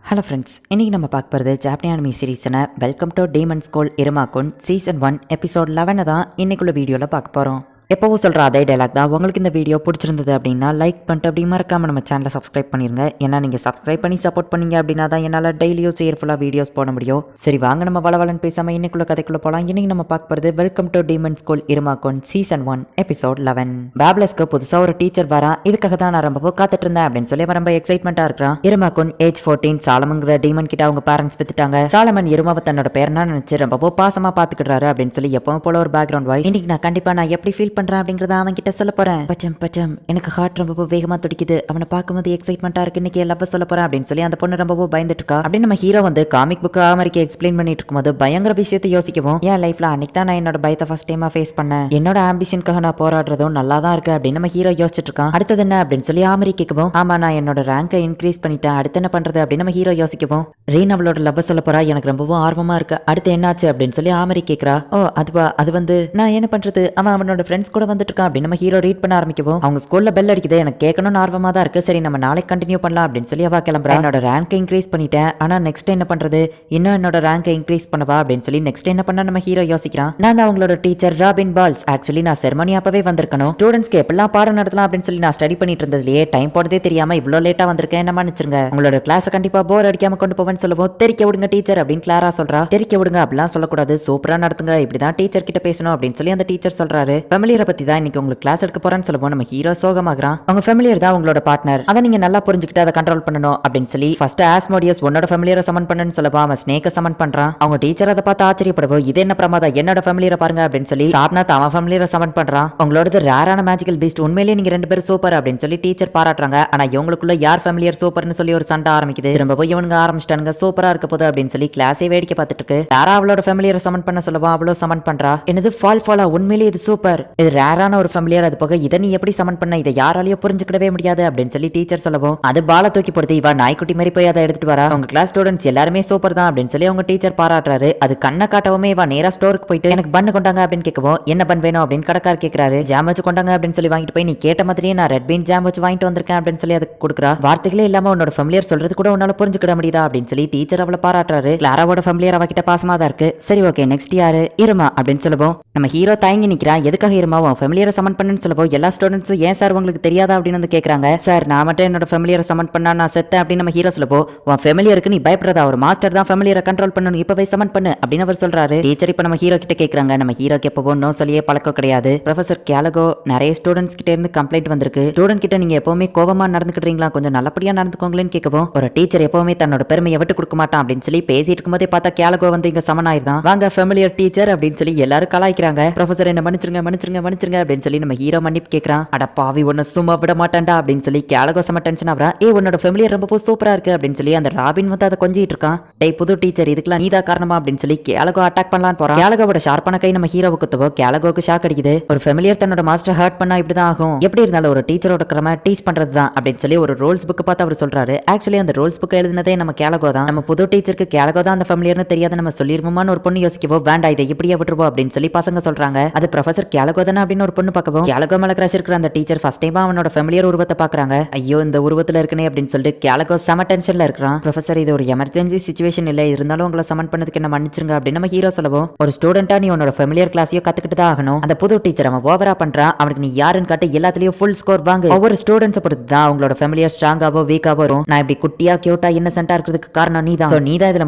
Hello friends, இன்றைக்கி நம்ம பார்க்க போகிறது ஜாப்பனி அனிமி சீரீஸான welcome to demon school Irumakun season 1 episode 11 தான் இன்னைக்குள்ள வீடியோவில் பார்க்க போகிறோம். எப்போவும் சொல்கிற அதே டைலாக் தான். உங்களுக்கு இந்த வீடியோ பிடிச்சிருந்தது அப்படின்னா லைக் பண்ணிட்டு அப்படி மறக்காமல் நம்ம சேனலை சப்ஸ்கிரைப் பண்ணிடுங்க. ஏன்னா நீங்கள் சப்ஸ்கிரைப் பண்ணி சப்போர்ட் பண்ணீங்க அப்படின்னா தான் என்னால் டெய்லியும் சேர்ஃபுல்லாக வீடியோஸ் போட முடியும். சரி வாங்க நம்ம வளவலன்னு பேசாமல் இன்னைக்குள்ள கதைக்குள்ளே போகலாம். இன்றைக்கி நம்ம பார்க்க போகிறது welcome to demon school Irumakun season 1 episode 11. பேப்லஸ்க்கு புதுசாக ஒரு டீச்சர் வரா. இதுக்காக தான் நான் ரொம்ப காத்துட்டு இருந்தேன் அப்படின்னு சொல்லி அவன் ரொம்ப எக்ஸைட்மெண்ட்டாக இருக்கிறான். இருமாக்குன் ஏஜ் 14 சாலமன்கிற டீமன் கிட்ட அவங்க பேரண்ட்ஸ் வித்துட்டாங்க. சாலமன் இருமாவை தன்னோட பேரனா நினைச்சு ரொம்ப பாசமா பாத்துக்கிட்டாரு அப்படின்னு சொல்லி எப்பவும் போல ஒரு பேக்ரவுண்ட் வாய்ஸ். இன்னைக்கு நான் கண்டிப்பா நான் எப்படி ஃபீல் பண்றேன் அப்படிங்கறத அவன் கிட்ட சொல்ல போறேன். பச்சம் எனக்கு ஹார்ட் ரொம்ப வேகமா துடிக்குது. அவனை பார்க்கும்போது எக்ஸைட்மெண்டா இருக்கு. இன்னைக்கு லவ் சொல்ல போறேன் அப்படின்னு சொல்லி அந்த பொண்ணு ரொம்ப பயந்துட்டு இருக்கா. அப்படின்னு நம்ம ஹீரோ வந்து காமிக் புக் அமெரிக்கா எக்ஸ்பிளைன் பண்ணிட்டு இருக்கும்போது பயங்கர விஷயத்தை யோசிக்கவும், என் லைஃப்ல அன்னைக்கு தான் நான் என்னோட பயத்தை ஃபர்ஸ்ட் டைமா ஃபேஸ் பண்ணேன். என்னோட ஆம்பிஷனுக்காக நான் போராடுறதும் நல்லா தான் இருக்கு அப்படின்னு நம்ம ஹீரோ யோசிச்சுட்டு இருக்கான். அடுத்தது என்ன அப்படின்னு சொல்லி ஆமரி கேட்கவும், ஆமா நான் என்னோட ரேங்கை இன்க்ரீஸ் பண்ணிட்டேன், அடுத்து என்ன பண்றது அப்படின்னு நம்ம ஹீரோ யோசிக்கவும், ரீன் அவளோட லவ் சொல்ல போறா, எனக்கு ரொம்பவும் ஆர்வமா இருக்கு, அடுத்து என்னாச்சு அப்படின்னு சொல்லி ஆமரி கேட்கறா. ஓ அதுவா, அது வந்து நான் என்ன பண்றது, அவனோட ஃப்ரெண்ட்ஸ் கூட வந்துட்டு இருக்கான் அப்படின்னு நம்ம ஹீரோ ரீட் பண்ண ஆரம்பிக்கவும், அவங்க ஸ்கூல்ல பெல் அடிக்குது, எனக்கு கேட்கணும்னு ஆர்வமா தான் இருக்கு, சரி நம்ம நாளைக்கு கண்டினியூ பண்ணலாம் அப்படின்னு சொல்லி அவ கிளம்புறா. என்னோட ரேங்கை இன்க்ரீஸ் பண்ணிட்டேன், ஆனா நெக்ஸ்ட் என்ன பண்றது, இன்னும் என்னோட ரேங்கை இன்க்ரீஸ் பண்ணவா அப்படின்னு சொல்லி நெக்ஸ்ட் என்ன பண்ண நம்ம ஹீரோ யோசிக்கிறான். நான் தான் அவங்களோட டீச்சர் ராபின் பால்ஸ். ஆக்சுவலி நான் செரமனி அப்பவே வந்திருக்கணும். ஸ்டூடெண்ட்ஸ்க்கு எப்பெல்லாம் பாடம் நடத்தலாம் அப்படின்னு சொல்லி நான் ஸ்டடி பண்ணிட்டு இருந்ததுலயே டைம் போறதே தெரியாம இவ்வளவு லேட்டா வந்திருக்கேன், என்ன மன்னிச்சிருங்க. உங்களோட கிளாஸ் கண்டிப்பா போர் அடிக்காம கொண்டு போவேன்னு சொல்லுவோம். தெரிக்க விடுங்க டீச்சர் அப்படின்னு கிளாரா சொல்றா. தெரிக்க விடுங்க அப்படிலாம் சொல்லக்கூடாது, சூப்பரா நடத்துங்க, இப்படிதான் டீச்சர் கிட்ட பேசணும் அப்படின்னு சொல்லி அந்த டீச்சர் சொல்றாரு. ஃபேமிலியரை பத்தி தான் இன்னைக்கு உங்களுக்கு கிளாஸ் எடுக்க போறேன்னு சொல்லுவோம். நம்ம ஹீரோ சோகமாகறான். அவங்க ஃபேமிலியர் தான் உங்களோட பார்ட்னர், அதை நீங்க நல்லா புரிஞ்சுக்கிட்டு அதை கண்ட்ரோல் பண்ணணும் அப்படின்னு சொல்லி ஃபர்ஸ்ட் ஆஸ்மோடியஸ் உன்னோட ஃபேமிலியரை சமன் பண்ணுன்னு சொல்லுவா. அவன் ஸ்னேக்கை சமன் பண்றான். அவங்க டீச்சர் அதை பார்த்து ஆச்சரியப்படுவோம், இது என்ன பிரமாதம், என்னோட ஃபேமிலியரை பாருங்க அப்படின்னு சொல்லி சாப்நாத் அவன் ஃபேமிலியரை சமன் பண்றான். உங்களோட ரேரான மேஜிக்கல் பீஸ்ட், உண்மையிலேயே நீங்க ரெண்டு பேரும் சூப்பர் அப்படின்னு சொல்லி டீச்சர் பாராட்டுறாங்க. ஆனா இவங்களுக்குள்ள யார் ஃபேமிலியர் சூப்பர்னு சொல்லி ஒரு சண்டை ஆரம்பிக்குது. ரொம்ப போய் இவனுங்க ஆரம்பிச்சிட்டானுங்க, சூப்பரா இருக்க போது அப்படின்னு சொல்லி கிளாஸே வேடிக்கை பார்த்துட்டு இருக்கு. யாரா அவளோட ஃபேமிலியரை சமன் பண்ண சொல்லுவா, அவ்வளோ சமன் பண்றா. என்னது ஃபாலா, உண்மையிலேயே இது சூப்பர், இது ரேரான ஒரு ஃபேமிலியர், அது போக இதை நீ எப்படி சமன் பண்ண, இதை யாராலையும் புரிஞ்சுக்கிடவே முடியாது அப்படின்னு சொல்லி டீச்சர் சொல்லவும், அது பால தூக்கி போடுது. இவா நாய்க்குட்டி மாதிரி போய் அதை எடுத்துட்டு வரா. அவங்க கிளாஸ் ஸ்டூடெண்ட்ஸ் எல்லாருமே சூப்பர் தான் அப்படின்னு சொல்லி அவங்க டீச்சர் பாராட்டுறாரு. அது கண்ணை காட்டவுமே இவா நேரா ஸ்டோருக்கு போயிட்டு எனக்கு பண்ணு கொண்டாங்க அப்படின்னு கேட்கவும், என்ன பன் வேணும் அப்படின்னு கடைக்கார் கேட்கறாரு. ஜாம் வச்சு கொண்டாங்க அப்படின்னு சொல்லி வாங்கிட்டு போய், நீ கேட்ட மாதிரியே நான் ரெட் பீன் ஜாம் வச்சு வாங்கிட்டு வந்திருக்கேன் அப்படின்னு சொல்லி அதுக்கு கொடுக்குறா. வார்த்தைகளே இல்லாம உன்னோட ஃபேமிலியர் சொல்றது கூட உன்னால புரிஞ்சுக்கிட முடியுதா அப்படின்னு சொல்லி டீச்சர் அவளை பாராட்டுறாரு. கிளாராவோட ஃபேமிலியர் அவகிட்ட பாசமா தான் இருக்கு. சரி ஓகே நெக்ஸ்ட் யாரு, இருமா அப்படின்னு சொல்லுவோம். நம்ம ஹீரோ தயங்கி நிக்கிறான். எதுக்காக இருமா, உன் ஃபேமிலியரை சமன் பண்ணுன்னு சொல்லுவோம். எல்லா ஸ்டூடெண்ட்ஸும் ஏன் சார் உங்களுக்கு தெரியாதா அப்படின்னு வந்து கேட்கறாங்க. சார் நான் மட்டும் என்னோட ஃபேமிலியரை சமன் பண்ணா நான் செத்தேன் அப்படின்னு நம்ம ஹீரோ சொல்லப்போ, உன் ஃபேமிலியருக்கு நீ பயப்படுறதா, ஒரு மாஸ்டர் தான் ஃபேமிலியரை கண்ட்ரோல் பண்ணணும், இப்பவே சமன் பண்ணு அப்படின்னு அவர் சொல்றாரு. டீச்சர் இப்ப நம்ம ஹீரோ கிட்ட கேட்கறாங்க. நம்ம ஹீரோக்கு எப்பவும் நோ சொல்லியே பழக்கம் கிடையாது. ப்ரொஃபசர் கேலகோ நிறைய ஸ்டூடெண்ட்ஸ் கிட்ட இருந்து கம்ப்ளைண்ட் வந்திருக்கு. ஸ்டூடெண்ட் கிட்ட நீங்க எப்பவுமே கோவமா நடந்துக்கிட்டீங்களா, கொஞ்சம் நல்லபடியா நடந்துக்கோங்களேன்னு கேட்கவும், ஒரு டீச்சர் எப்பவுமே தன்னோட பெருமையை விட்டு கொடுக்க மாட்டான் அப்படின்னு சொல்லி பேசிட்டு இருக்கும்போதே பார்த்தா கேலகோ வந்து இங்க சமன் ஆயிருந்தான். வாங்க ஃபேமிலியர் டீச்சர் அப்படின்னு சொல்லி எல்லாரும் கலாய்க்கிறாங்க. ப்ரொஃபசர் என்ன மன்னிச்சிருங்க மன்னிச்சிருங்க மன்னிச்சிருங்க அப்படின்னு சொல்லி நம்ம ஹீரோ மன்னிப்பு கேட்கறான். அட பாவி ஒன்னு சும்மா விட மாட்டான்டா அப்படின்னு சொல்லி கேலகோ செம டென்ஷன் ஆவறா. உன்னோட ஃபேமிலியர் ரொம்ப சூப்பரா இருக்கு அப்படின்னு சொல்லி அந்த ராபின் வந்து அதை கொஞ்சிட்டு இருக்கான். டேய் புது டீச்சர், இதுக்கெல்லாம் நீதா காரணமா அப்படின்னு சொல்லி கேலகோ அட்டாக் பண்ணலான்னு போறான். கேலகோவோட ஷார்ப்பான கை நம்ம ஹீரோவுக்கு குத்தவோ கேலகோக்கு ஷாக் அடிக்குது. ஒரு ஃபேமிலியர் தன்னோட மாஸ்டர் ஹர்ட் பண்ணா இப்படிதான் ஆகும், எப்படி இருந்தாலும் ஒரு டீச்சரோட கிரம டீச் பண்றது தான் அப்படின்னு சொல்லி ஒரு ரூல்ஸ் புக் பார்த்து அவர் சொல்றாரு. ஆக்சுவலி அந்த ரூல்ஸ் புக் எழுதினதே நம்ம கேலகோ தான். நம்ம புது டீச்சருக்கு கேலகோ தான் அந்த ஃபேமிலியர்னு தெரியாத நம்ம சொல்லிருவோமான்னு ஒரு பொண்ணு யோசிக்கவோ, வேண்டாம் இதை இப்படியே விட்டுருவோம் அப்படின்னு சொல்லி பசங்க சொல்றாங்க. அது ப்ரொஃபசர் கேலகோ தானே அப்படின்னு ஒரு பொண்ணு பார்க்கவும், கேலகோ மேல கிரஷ் இருக்கிற அந்த டீச்சர் ஃபர்ஸ்ட் டைம் அவனோட ஃபேமிலியர் உருவத்தை பாக்குறாங்க. ஐயோ இந்த உருவத்துல இருக்குனே அப்படின்னு சொல்லிட்டு கேலகோ செம டென்ஷன்ல இருக்கான். ப்ரொஃபசர் இது ஒரு எமர்ஜென்சி சிச்சுவேஷன் இல்ல, இருந்தாலும் உங்களை சமன் பண்ணதுக்கு என்ன மன்னிச்சிருங்க அப்படின்னு நம்ம ஹீரோ சொல்லவும், ஒரு ஸ்டூடெண்டா நீ உன்னோட ஃபேமிலியர் கிளாஸையும் கத்துக்கிட்டு தான் ஆகணும். அந்த புது டீச்சர் அவன் ஓவரா பண்றான், அவனுக்கு நீ யாருன்னு காட்டு, எல்லாத்துலயும் ஃபுல் ஸ்கோர் வாங்கு. ஒவ்வொரு ஸ்டூடெண்ட்ஸ் பொறுத்து தான் அவங்களோட ஃபேமிலியர் ஸ்ட்ராங்காவோ வீக்காவோ வரும். நான் இப்படி குட்டியா கியூட்டா இன்னசென்ட்டா இருக்கிறதுக்கு காரணம் நீ தான். நீ தான் இதுல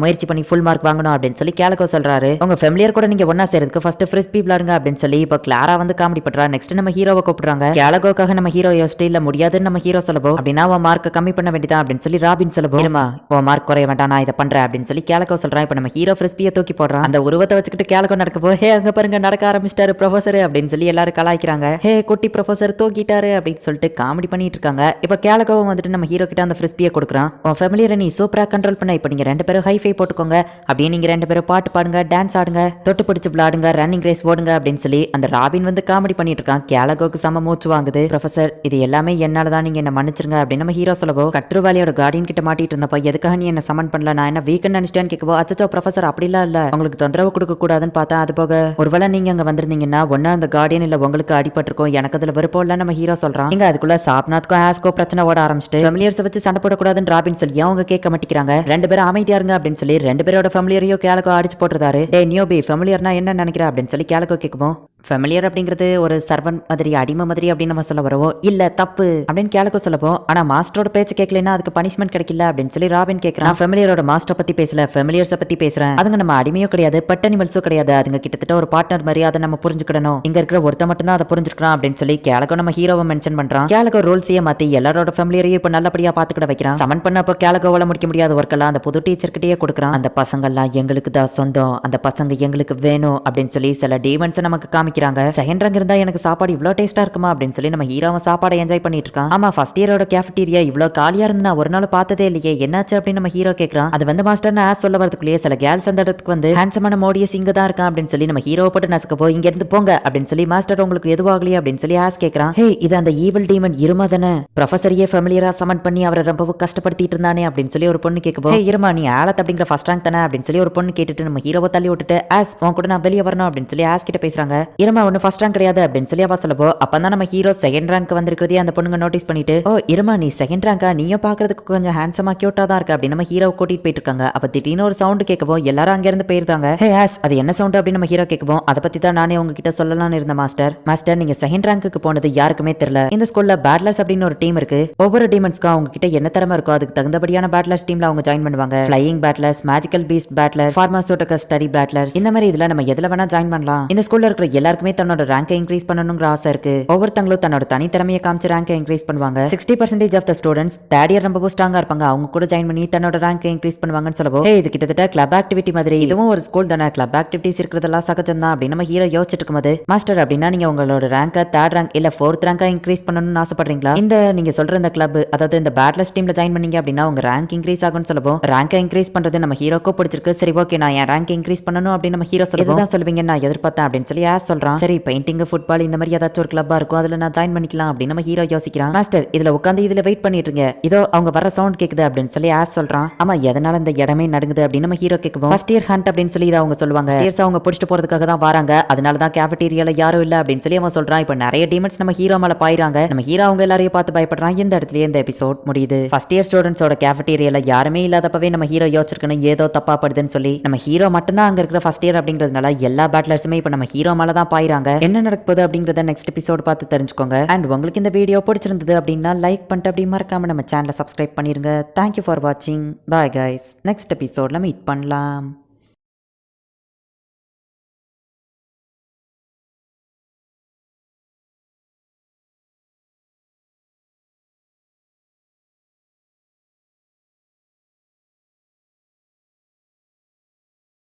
முயற்சி பண்ணி ஃபுல் மார்க் வாங்கணும் அப்படின்னு சொல்லி கேலகோ சொல்றாரு. உங்க ஃபேமிலியர் கூட நீங்க ஒன்னா சேர்றதுக்கு ஃபர்ஸ்ட் ஃப்ரிஸ்பி விளையாடுங்க அப்படின்னு சொல்லி இப்ப கிளாரா வந்து காமெடி பண்றா. நெக்ஸ்ட் நம்ம ஹீரோவை கூப்பிடுறாங்க. கேலகோக்காக நம்ம ஹீரோ யோசிச்சு இல்ல முடியாதுன்னு நம்ம ஹீரோ சொல்லவும், அப்படின்னா உன் மார்க்க கம்மி பண்ண வேண்டியதான் அப்படின்னு சொல்லி ராபின் சொல்லவும், இருமா உன் மார்க் குறைய வேண்டாம் நான் இதை பண்றேன் அப்படின்னு சொல்லி கேலகோ சொல்றான். இப்ப நம்ம ஹீரோ ஃப்ரிஸ்பியை தூக்கி போடுறான். அந்த உருவத்தை வச்சுக்கிட்டு கேலகோ நடக்கப்போ, ஹே அங்க பாருங்க நடக்க ஆரம்பிச்சிட்டாரு ப்ரொஃபசர் அப்படின்னு சொல்லி எல்லாரும் கலாய்க்கிறாங்க. ஹே குட்டி ப்ரொஃபசர் தூக்கிட்டாரு அப்படின்னு சொல்லிட்டு காமெடி பண்ணிட்டு இருக்காங்க. இப்ப கேலகோவும் வந்துட்டு நம்ம ஹீரோ கிட்ட அந்த ஃப்ரிஸ்பியை கொடுக்குறான். உன் ஃபேமிலியை நீ சூப்பரா கண்ட்ரோல் பண்ண, இப்ப நீங்க ரெண்டு பேரும் ஹைஃபை போட்டுக்கோங்க, அப்படியே நீங்க ரெண்டு பேரும் பாட்டு பாடுங்க, டான்ஸ் ஆடுங்க, தொட்டு பிடிச்சு விளையாடுங்க, ரன்னிங் ரேஸ் ஓடுங்க அப்படின்னு சொல்லி அந்த ராபின் வந்து இருந்து காமெடி பண்ணிட்டு இருக்கான். கேலகோக்கு சம மூச்சு வாங்குது. ப்ரொஃபசர் இது எல்லாமே என்னாலதான், நீங்க என்ன மன்னிச்சிருங்க அப்படின்னு நம்ம ஹீரோ சொல்லவோ, கட்டுருவாலியோட கார்டியன் கிட்ட மாட்டிட்டு இருந்தப்ப எதுக்காக நீ என்ன சமன் பண்ணல, நான் என்ன வீக்கெண்ட் நினைச்சிட்டேன்னு கேட்கவோ, அச்சோ ப்ரொஃபசர் அப்படிலாம் இல்ல, உங்களுக்கு தொந்தரவு கொடுக்க கூடாதுன்னு பார்த்தா, அது போக ஒருவேளை நீங்க அங்க வந்திருந்தீங்கன்னா ஒன்னா அந்த கார்டியன் இல்ல உங்களுக்கு அடிபட்டிருக்கும், எனக்கு அதுல விருப்பம் இல்ல நம்ம ஹீரோ சொல்றான். இங்க அதுக்குள்ள சாப்நாத்க்கும் ஆஸ்கோ பிரச்சனை ஓட ஆரம்பிச்சிட்டு ஃபெமிலியர்ஸ் வச்சு சண்டை போடக்கூடாதுன்னு ராபின் சொல்லி அவங்க கேட்க மாட்டேங்கிறாங்க. ரெண்டு பேரும் அமைதியா இருங்க அப்படின்னு சொல்லி ரெண்டு பேரோட ஃபெமிலியரையும் கேலகோ அடிச்சு போட்டுறாரு. டே நியோபி ஃபெமிலியர்னா என்ன நினைக்கிற அப்படின்னு சொல்லி கேலகோ கேட்கும். ஃபெமிலியர் அப்படிங்கிறது ஒரு சர்வன் மாதிரி, அடிமை மாதிரி அப்படின்னு நம்ம சொல்ல வரவோ, இல்ல தப்பு அப்படின்னு கேலகோ சொல்லப்போ, ஆனா மாஸ்டரோட பேச்சு கேட்கலன்னா அதுக்கு பனிஷ்மெண்ட் கிடைக்கல அப்படின்னு சொல்லி ராபின் கேட்கறான். ஃபெமிலியரோட மாஸ்டர் பத்தி பேசல, ஃபெமிலியர்ஸ பத்தி பேசுறேன். அதுங்க நம்ம அடிமையோ கிடையாது, பெட் அனிமல்ஸோ கிடையாது, அதுங்க கிட்டத்தட்ட ஒரு பார்ட்னர் மாதிரி, அதை நம்ம புரிஞ்சுக்கணும். இங்க இருக்கிற ஒருத்த மட்டும் தான் அதை புரிஞ்சுக்கிறான் அப்படின்னு சொல்லி கேலகோ நம்ம ஹீரோவை மென்ஷன் பண்றான். கேலகோ ரூல்ஸையே மாத்தி எல்லாரோட ஃபெமிலியரையும் இப்ப நல்லபடியா பாத்துக்கிட வைக்கிறான். சமன் பண்ணப்போ கேலகோவால முடிக்க முடியாத ஒர்க்கெல்லாம் அந்த புது டீச்சர் கிட்டயே கொடுக்குறான். அந்த பசங்கள்லாம் எங்களுக்கு தான் சொந்தம், அந்த பசங்க எங்களுக்கு வேணும் அப்படின்னு சொல்லி சில டீமன்ஸ் நமக்கு காமிக்கிறாங்க. செகண்ட் ரேங்க் இருந்தா எனக்கு சாப்பாடு இவ்வளவு டேஸ்டா இருக்குமா அப்படின்னு சொல்லி நம்ம ஹீரோவை சாப்பாடை என்ஜாய் பண்ணிட்டு இருக்கான். ஆமா ஃபர்ஸ்ட் இயரோட கேஃபட்டீரியா இவ்வளவு காலியா இருந்து நான் ஒரு நாள் பார்த்ததே இல்லையே, என்னாச்சு அப்படின்னு நம்ம ஹீரோ கேட்கறான். அது வந்து மாஸ்டர் ஆஸ் சொல்ல வரதுக்குள்ளேயே சில கேர்ள்ஸ் அந்த இடத்துக்கு வந்து ஹேண்ட்ஸமான மோடியஸ் இங்க தான் இருக்கான் அப்படின்னு சொல்லி நம்ம ஹீரோவை போட்டு நசுக்கப்போ, இங்க இருந்து போங்க அப்படின்னு சொல்லி மாஸ்டர் உங்களுக்கு எதுவாகலையே அப்படின்னு சொல்லி ஆஸ் கேட்கறான். ஹே இது அந்த ஈவில் டீமன் இருமா தானே, ப்ரொஃபசரையே ஃபெமிலியரா சமன் பண்ணி அவரை ரொம்பவும் கஷ்டப்படுத்திட்டு இருந்தானே அப்படின்னு சொல்லி ஒரு பொண்ணு கேட்கப்போ, ஹே இருமா நீ ஆலத் அப்படிங்கிற ஃபர்ஸ்ட் ரேங்க் தானே அப்படின்னு சொல்லி ஒரு பொண்ணு கேட்டுட்டு நம்ம ஹீரோவை தள்ளி விட்டுட்டு, ஆஸ் உன் கூட நான் வெளியே வரணும் அப்படின்னு சொல்லி ஆஸ் கிட்ட பேசுறாங்க. இருமா ஒன்னு ஃபர்ஸ்ட் ரேங்க் கிடையாது அப்படின்னு சொல்லி அவ சொல்லப்போ, அப்பதான் நம்ம ஹீரோ செகண்ட் ரேங்க் வந்திருக்கிறதே அந்த பொண்ணுங்க நோட்டீஸ் பண்ணிட்டு, ஓ இருமா நீ செகண்ட் ரேங்கா, நீயும் பாக்குறதுக்கு கொஞ்சம் ஹேண்ட்ஸமா கியூட்டா தான் இருக்கு அப்படின்னு நம்ம ஹீரோ கூட்டிட்டு போயிட்டு இருக்காங்க. அப்ப திடீர்னு ஒரு சவுண்ட் கேட்கவோ எல்லாரும் அங்க இருந்து போயிருந்தாங்க. ஹே ஆஸ் அது என்ன சவுண்ட் அப்படின்னு நம்ம ஹீரோ கேட்கவோ, அதை பத்தி தான் நானே உங்ககிட்ட சொல்லலாம்னு இருந்த மாஸ்டர் நீங்க செகண்ட் ரேங்க்கு போனது யாருக்குமே தெரியல. இந்த ஸ்கூல்ல பேட்லர்ஸ் அப்படின்னு ஒரு டீம் இருக்கு. ஒவ்வொரு டீமன்ஸ்க்கும் அவங்க கிட்ட என்ன திறமை இருக்கோ அதுக்கு தகுந்தபடியான பேட்லர்ஸ் டீம்ல அவங்க ஜாயின் பண்ணுவாங்க. Flying battlers, magical beast battlers, pharmaceutical study battlers, இந்த மாதிரி இதுல நம்ம எதுல வேணா ஜாயின் பண்ணலாம். இந்த ஸ்கூல்ல இருக்கிற எல்லாருக்குமே தன்னோட ரேங்கை இன்க்ரீஸ் பண்ணணுங்கிற ஆசை இருக்கு. ஒவ்வொருத்தங்களும் தன்னோட தனித்திறமையை காமிச்சு ரேங்கை இன்க்ரீஸ் பண்ணுவாங்க. 60% of the students third year ரொம்ப ஸ்ட்ராங்கா இருப்பாங்க, அவங்க கூட ஜாயின் பண்ணி தன்னோட ரேங்கை இன்க்ரீஸ் பண்ணுவாங்கன்னு சொல்லவோ, இது கிட்டத்தட்ட கிளப் ஆக்டிவிட்டி மாதிரி, இதுவும் ஒரு ஸ்கூல் தானே, கிளப் ஆக்டிவிட்டிஸ் இருக்கிறதெல்லாம் சகஜம் தான் அப்படின்னு நம்ம ஹீரோ யோசிச்சுட்டு இருக்கும்போது, மாஸ்டர் அப்படின்னா நீங்க உங்களோட ரேங்கை தேர்ட் ரேங்க் இல்ல ஃபோர்த் ரேங்கா இன்க்ரீஸ் பண்ணணும்னு ஆசைப்படுறீங்களா? இந்த நீங்க சொல்ற இந்த கிளப், அதாவது இந்த பேட்லர்ஸ் டீம்ல ஜாயின் பண்ணீங்க அப்படின்னா உங்க ரேங்க் இன்க்ரீஸ் ஆகும்னு சொல்லவோ, ரேங்கை இன்க்ரீஸ் பண்றது நம்ம ஹீரோக்கு பிடிச்சிருக்கு. சரி ஓகே நான் என் ரேங்க் இன்க்ரீஸ் பண்ணணும் அப்படின்னு நம்ம ஹீரோ சொல்லுதான் சொல்லுவீங்க நான் எதிர்பார்த்தேன் அப்படின்னு சொல்லி ஆஸ் சொல்றான். சரி பெயிண்டிங், ஃபுட்பால் இந்த மாதிரி ஏதாச்சும் ஒரு கிளப்பா இருக்கும், அதுல நான் ஜாயின் பண்ணிக்கலாம் அப்படின்னு நம்ம ஹீரோ யோசிக்கிறான். மாஸ்டர் இதுல உட்காந்து இதுல வெயிட் பண்ணிட்டு இருங்க, இதோ அவங்க வர சவுண்ட் கேக்குது அப்படின்னு சொல்லி ஆஸ் சொல்றான். ஆமா எதனால இந்த இடமே நடுங்குது அப்படின்னு நம்ம ஹீரோ கேட்கும். ஃபர்ஸ்ட் இயர் ஹண்ட் அப்படின்னு சொல்லி இதை அவங்க சொல்லுவாங்க. இயர்ஸ் அவங்க பிடிச்சிட்டு போறதுக்காக தான் வராங்க, அதனால தான் கேஃபட்டீரியால யாரும் இல்ல அப்படின்னு சொல்லி அவன் சொல்றான். இப்போ நிறைய டீமன்ஸ் நம்ம ஹீரோ மேல பாயிறாங்க. நம்ம ஹீரோ அவங்க எல்லாரையும் பார்த்து பயப்படுறான். இந்த இடத்துல இந்த எபிசோட் முடியுது. ஃபர்ஸ்ட் இயர் ஸ்டூடெண்ட்ஸோட கேஃபட்டீரியால யாருமே இல்லாதப்பவே நம்ம ஹீரோ யோசிச்சிருக்கணும் ஏதோ தப்பா படுதுன்னு சொல்லி. நம்ம ஹீரோ மட்டும்தான் அங்க இருக்கிற ஃபர்ஸ்ட் இயர் அப்படிங்கிறதுனால எல்லா பேட்லர்ஸுமே இப்போ நம்ம ஹீரோ மேல தான் பாயிறாங்க. என்ன நடக்க போகுது அப்படிங்கறத நெக்ஸ்ட் எபிசோட் பார்த்து தெரிஞ்சுக்கோங்க. அண்ட் உங்களுக்கு இந்த வீடியோ பிடிச்சிருந்தது அப்படின்னா லைக் பண்ணிட்டு அப்படி மறக்காம நம்ம சேனலை சப்ஸ்கிரைப் பண்ணிருங்க. தேங்க்யூ ஃபார் வாட்சிங். பாய் கைஸ், நெக்ஸ்ட் எபிசோட்ல மீட் பண்ணலாம்.